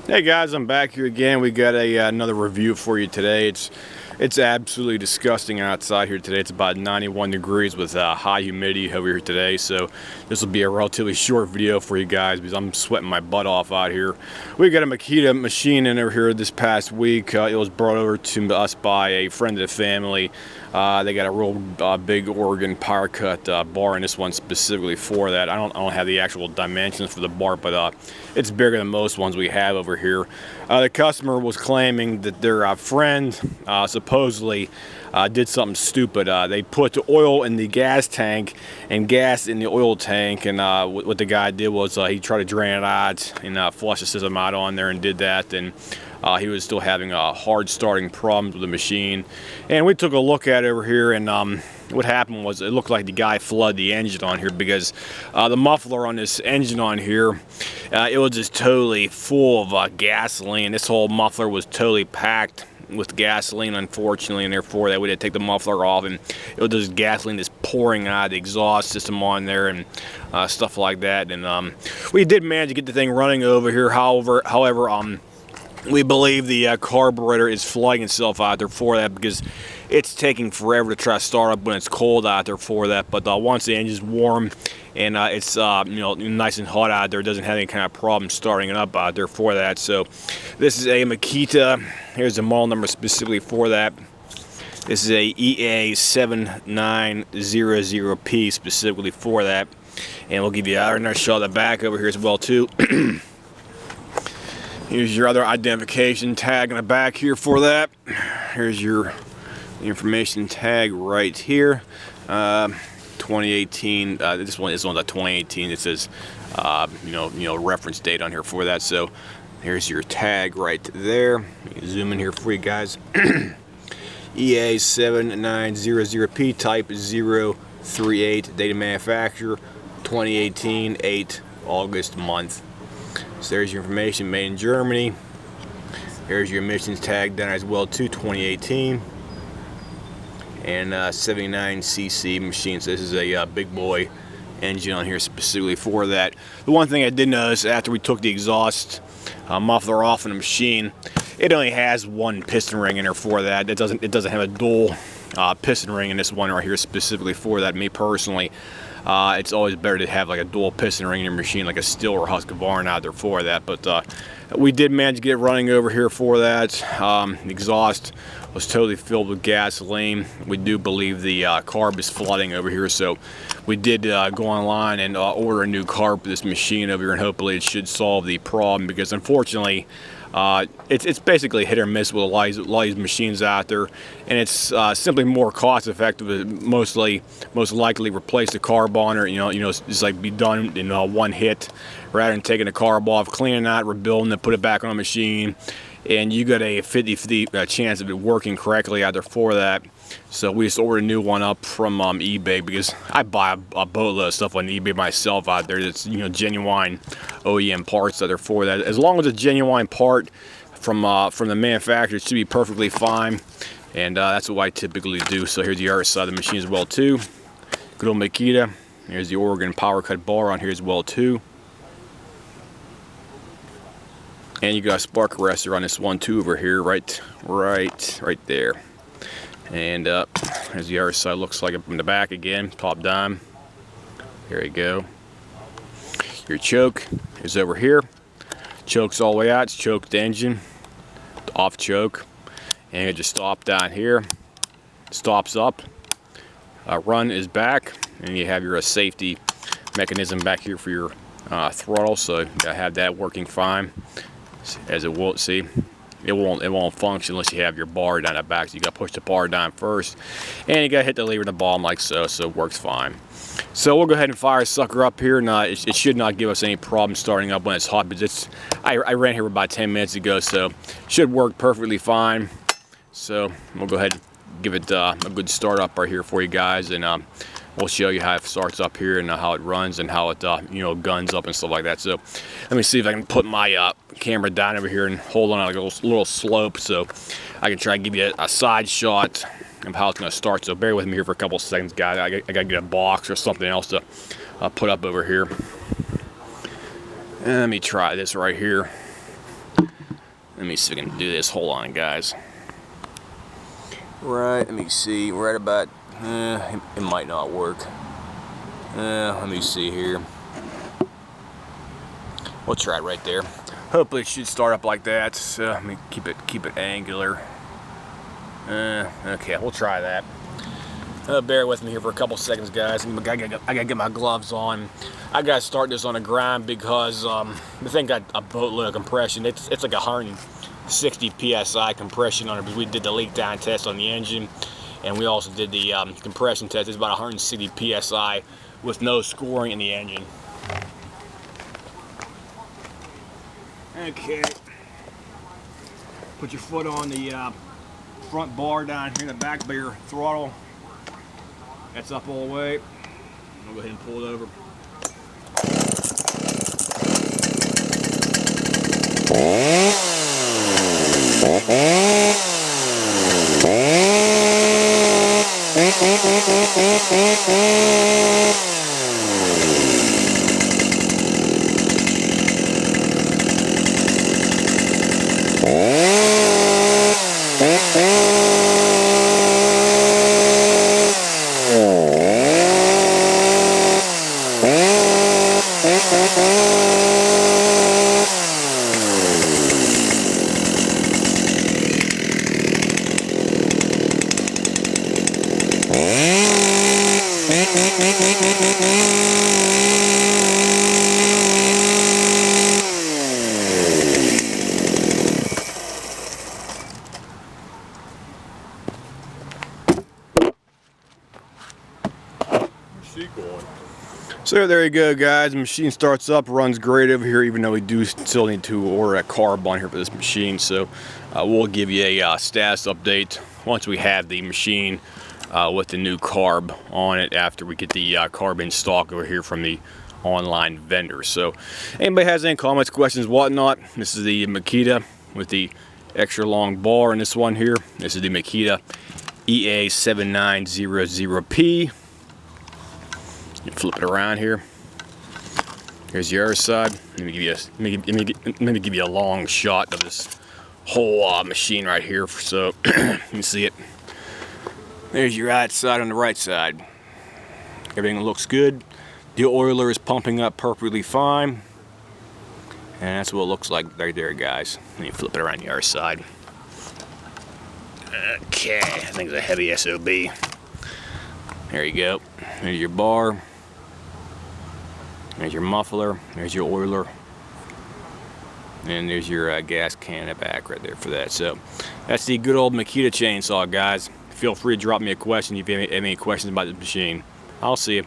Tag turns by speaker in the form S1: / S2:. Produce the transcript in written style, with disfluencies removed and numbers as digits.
S1: Hey guys, I'm back here again. We got another review for you today. It's absolutely disgusting outside here today. It's about 91 degrees with high humidity over here today. So this will be a relatively short video for you guys because I'm sweating my butt off out here. We got a Makita machine in over here this past week. It was brought over to us by a friend of the family. They got a real big Oregon power cut bar, and this one specifically for that. I don't have the actual dimensions for the bar, but it's bigger than most ones we have over here. The customer was claiming that their friend supposedly did something stupid. They put the oil in the gas tank and gas in the oil tank, and what the guy did was he tried to drain it out and flush the system out on there and did that. And he was still having hard starting problems with the machine. And we took a look at it over here, and what happened was it looked like the guy flooded the engine on here because the muffler on this engine on here, it was just totally full of gasoline. This whole muffler was totally packed with gasoline, unfortunately, and therefore we had to take the muffler off, and it was just gasoline just pouring out of the exhaust system on there and stuff like that. And we did manage to get the thing running over here. However, we believe the carburetor is flooding itself out there for that because it's taking forever to try to start up when it's cold out there for that. But once the engine's warm and it's nice and hot out there, it doesn't have any kind of problem starting it up out there for that. So this is a Makita. Here's the model number specifically for that. This is a EA7900P specifically for that. And we'll give you another shot of the back over here as well too. Here's your other identification tag in the back here for that. Here's your information tag right here. 2018. This one's a 2018. It says, reference date on here for that. So here's your tag right there. Zoom in here for you guys. EA7900P type 038. Date of manufacture 2018. 8 August month. So there's your information, made in Germany. Here's your emissions tag done as well too, 2018. And 79cc machine. So this is a big boy engine on here specifically for that. The one thing I did notice after we took the exhaust muffler off in the machine, it only has one piston ring in there for that. It doesn't have a dual piston ring in this one right here specifically for that. Me personally, it's always better to have like a dual piston ring in your machine, like a Stihl or Husqvarna out there for that. But we did manage to get it running over here for that. The exhaust was totally filled with gasoline. We do believe the carb is flooding over here, so we did go online and order a new carb for this machine over here, and hopefully it should solve the problem because unfortunately it's basically hit or miss with a lot of these machines out there, and it's simply more cost effective to most likely replace the carb on her, just like be done in one hit rather than taking the carb off, cleaning out, rebuilding it, put it back on the machine, and you got a 50-50 chance of it working correctly out there for that. So we just ordered a new one up from eBay because I buy a boatload of stuff on eBay myself out there. It's genuine OEM parts out there for that. As long as it's a genuine part from the manufacturer, it should be perfectly fine. And that's what I typically do. So here's the other side of the machine as well too. Good old Makita. Here's the Oregon power cut bar on here as well too. And you got a spark arrestor on this one too over here, right there. And as the other side looks like it from the back again, top down. There you go. Your choke is over here. Choke's all the way out. It's choked engine, off choke, and you just stop down here. Stops up. Run is back, and you have your safety mechanism back here for your throttle. So you gotta have that working fine. As it won't see. It won't function unless you have your bar down the back. So you got to push the bar down first, and you got to hit the lever in the bottom like so. So it works fine. So we'll go ahead and fire a sucker up here, and it should not give us any problem starting up when it's hot. But I ran here about 10 minutes ago, so should work perfectly fine. So we'll go ahead and give it a good start up right here for you guys, and we'll show you how it starts up here and how it runs and how it guns up and stuff like that. So let me see if I can put my camera down over here and hold on like a little slope so I can try and give you a side shot of how it's going to start. So bear with me here for a couple seconds, guys. I got to get a box or something else to put up over here. Let me try this right here. Let me see if I can do this. Hold on, guys. Right, let me see. We're at about, it might not work. Let me see here. We'll try it right there. Hopefully it should start up like that. So let me keep it angular. Okay, we'll try that. Bear with me here for a couple seconds, guys. I gotta get my gloves on. I gotta start this on a grind because the thing got a boatload of compression. It's like 160 psi compression on it because we did the leak down test on the engine, and we also did the compression test. It's about 160 psi with no scoring in the engine. Okay. Put your foot on the front bar down here in the back by your throttle. That's up all the way. I'll go ahead and pull it over. So there you go, guys. The machine starts up, runs great over here, even though we do still need to order a carb on here for this machine. So we'll give you a status update once we have the machine with the new carb on it after we get the carb in stock over here from the online vendor. So anybody has any comments, questions, whatnot, this is the Makita with the extra long bar in this one here. This is the Makita EA7900P. You flip it around here. Here's the other side. Let me give you a long shot of this whole machine right here, so you can see it. There's your right side on the right side. Everything looks good. The oiler is pumping up perfectly fine, and that's what it looks like right there, guys. Let me flip it around the other side. Okay, I think it's a heavy SOB. There you go. There's your bar. There's your muffler. There's your oiler. And there's your gas can in the back right there for that. So that's the good old Makita chainsaw, guys. Feel free to drop me a question if you have any questions about this machine. I'll see you.